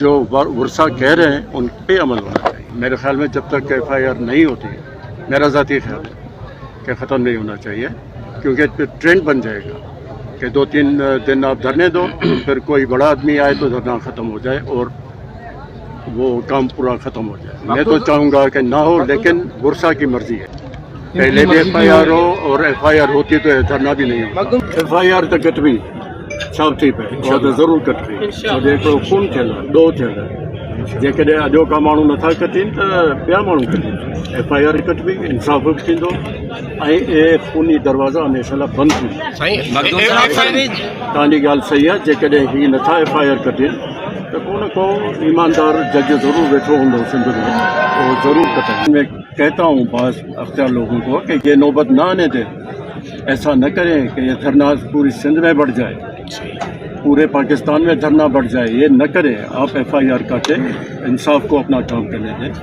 جو ورثہ کہہ رہے ہیں ان پہ عمل ہونا چاہیے. میرے خیال میں جب تک FIR نہیں ہوتی، میرا ذاتی خیال ہے کہ ختم نہیں ہونا چاہیے، کیونکہ ٹرینڈ بن جائے گا کہ 2-3 دن آپ دھرنے دو، پھر کوئی بڑا آدمی آئے تو دھرنا ختم ہو جائے اور وہ کام پورا ختم ہو جائے. میں تو چاہوں گا کہ نہ ہو، لیکن ورثہ کی مرضی ہے. پہلے بھی FIR ہو اور FIR ہوتی تو دھرنا بھی نہیں ہوتا. FIR تو کٹوی سب ٹھیک ہے، وہ ضرور کٹوی. जेको खून थियल आहे, ॾोह थियल आहे, जेकॾहिं अॼोका माण्हू नथा कटीनि त ॿिया माण्हू कटीनि. FIR कटबी, इंसाफ़ बि थींदो ऐं इहे खूनी दरवाज़ा हमेशह लाइ बंदि थींदा. तव्हांजी ॻाल्हि सही आहे. जेकॾहिं हीअ नथा FIR कटीनि त को न को ईमानदार जज ज़रूर वेठो हूंदो सिंध में, वो ज़रूर कटे. मैं कहता हूँ बाज़ अख्तियार लोगों को कि ये नौबत ना आने दें, ऐसा न करें कि ये धरना पूरी सिंध में बढ़ जाए, पूरे पाकिस्तान में धरना बढ़ जाए. ये न करें. आप FIR काटें, इंसाफ को अपना काम करने दें.